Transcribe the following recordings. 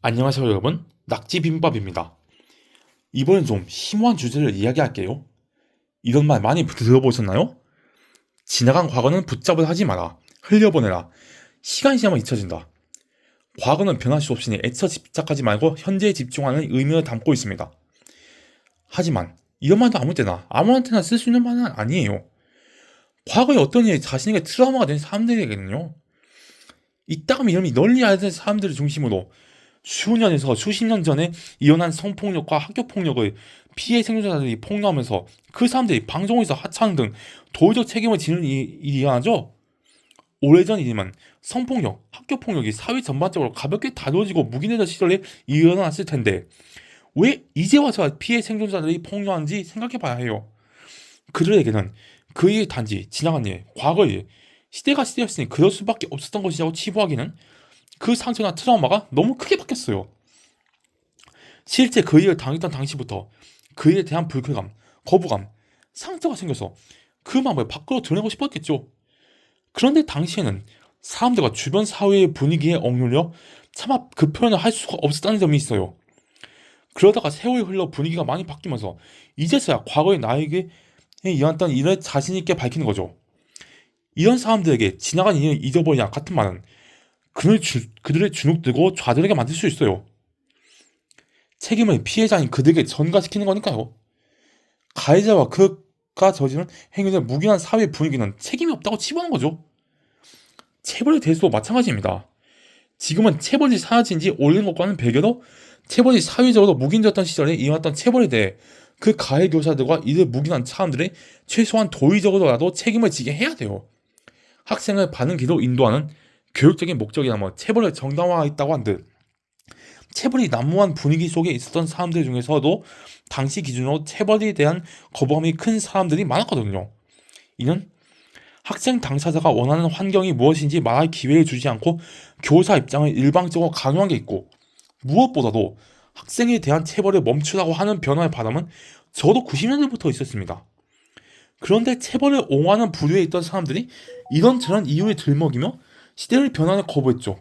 안녕하세요 여러분, 낙지비빔밥입니다. 이번엔 좀 심오한 주제를 이야기할게요. 이런 말 많이 들어보셨나요? 지나간 과거는 붙잡을 하지 마라, 흘려보내라, 시간이 지나면 잊혀진다. 과거는 변할 수 없으니 애써 집착하지 말고 현재에 집중하는 의미를 담고 있습니다. 하지만 이런 말도 아무 때나 아무한테나 쓸 수 있는 말은 아니에요. 과거에 어떤 일이 자신에게 트라우마가 된 사람들에게는요, 이따금 이름이 널리 알려진 사람들을 중심으로 수년에서 수십 년 전에 일어난 성폭력과 학교폭력을 피해 생존자들이 폭로하면서 그 사람들이 방송에서 하차하는 등 도의적 책임을 지는 일이 일어나죠. 오래전 일이면 성폭력, 학교폭력이 사회 전반적으로 가볍게 다뤄지고 묵인되던 시절에 일어났을 텐데 왜 이제 와서 피해 생존자들이 폭로하는지 생각해봐야 해요. 그들에게는 그 일이 단지 지나간 일, 과거 일, 시대가 시대였으니 그럴 수밖에 없었던 것이라고 치부하기는 그 상처나 트라우마가 너무 크게 바뀌었어요. 실제 그 일을 당했던 당시부터 그 일에 대한 불쾌감, 거부감, 상처가 생겨서 그 마음을 밖으로 드러내고 싶었겠죠. 그런데 당시에는 사람들과 주변 사회의 분위기에 억눌려 차마 그 표현을 할 수가 없었다는 점이 있어요. 그러다가 세월이 흘러 분위기가 많이 바뀌면서 이제서야 과거의 나에게 일어났던 일을 자신있게 밝히는 거죠. 이런 사람들에게 지나간 일을 잊어버리냐 같은 말은 그들의 주눅들고 좌절하게 만들 수 있어요. 책임을 피해자인 그들에게 전가시키는 거니까요. 가해자와 그가 저지른 행위를 묵인한 사회 분위기는 책임이 없다고 치부하는 거죠. 체벌에 대해서도 마찬가지입니다. 지금은 체벌이 사라진 지 오래된 것과는 별개로 체벌이 사회적으로 묵인되었던 시절에 일어났던 체벌에 대해 그 가해 교사들과 이를 묵인한 사람들이 최소한 도의적으로라도 책임을 지게 해야 돼요. 학생을 바른 길로 인도하는 교육적인 목적이라면 체벌을 정당화했다고 한들 체벌이 난무한 분위기 속에 있었던 사람들 중에서도 당시 기준으로 체벌에 대한 거부감이 큰 사람들이 많았거든요. 이는 학생 당사자가 원하는 환경이 무엇인지 말할 기회를 주지 않고 교사 입장을 일방적으로 강요한 게 있고, 무엇보다도 학생에 대한 체벌을 멈추라고 하는 변화의 바람은 저도 90년대부터 있었습니다. 그런데 체벌을 옹호하는 부류에 있던 사람들이 이런저런 이유에 들먹이며 시대의 변화를 거부했죠.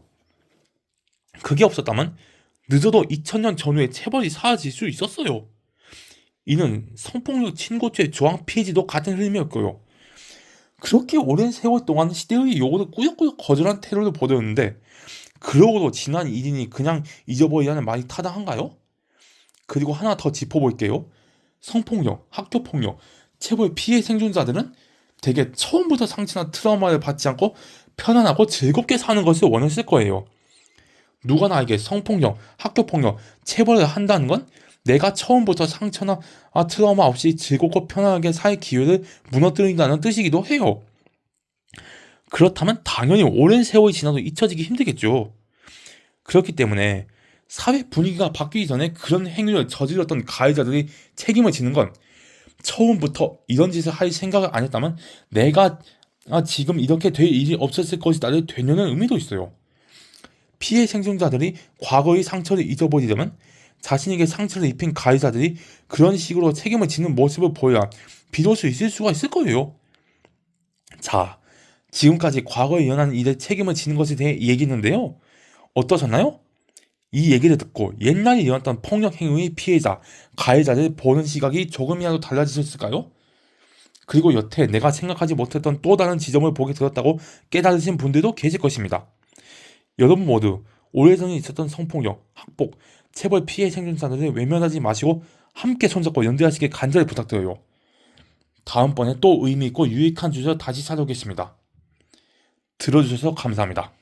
그게 없었다면 늦어도 2000년 전후에 체벌이 사라질 수 있었어요. 이는 성폭력 친고죄 조항 폐지도 같은 흐름이었고요. 그렇게 오랜 세월 동안 시대의 요구를 꾸역꾸역 거절한 태도를 보였는데 그러고도 지난 일이니 그냥 잊어버리라는 말이 타당한가요? 그리고 하나 더 짚어볼게요. 성폭력, 학교폭력, 체벌 피해 생존자들은 대개 처음부터 상처나 트라우마를 받지 않고 편안하고 즐겁게 사는 것을 원했을 거예요. 누가 나에게 성폭력, 학교폭력, 체벌을 한다는 건 내가 처음부터 상처나 트라우마 없이 즐겁고 편안하게 살 기회를 무너뜨린다는 뜻이기도 해요. 그렇다면 당연히 오랜 세월이 지나도 잊혀지기 힘들겠죠. 그렇기 때문에 사회 분위기가 바뀌기 전에 그런 행위를 저질렀던 가해자들이 책임을 지는 건 처음부터 이런 짓을 할 생각을 안 했다면 내가 지금 이렇게 될 일이 없었을 것이다를 되뇌는 의미도 있어요. 피해 생존자들이 과거의 상처를 잊어버리려면 자신에게 상처를 입힌 가해자들이 그런 식으로 책임을 지는 모습을 보여야 비로소 있을 수가 있을 거예요. 자, 지금까지 과거에 일어난 일에 책임을 지는 것에 대해 얘기했는데요. 어떠셨나요? 이 얘기를 듣고 옛날에 일어났던 폭력 행위의 피해자, 가해자를 보는 시각이 조금이라도 달라지셨을까요? 그리고 여태 내가 생각하지 못했던 또 다른 지점을 보게 되었다고 깨달으신 분들도 계실 것입니다. 여러분 모두 오래전에 있었던 성폭력, 학폭, 체벌 피해 생존자들을 외면하지 마시고 함께 손잡고 연대하시길 간절히 부탁드려요. 다음번에 또 의미있고 유익한 주제로 다시 찾아오겠습니다. 들어주셔서 감사합니다.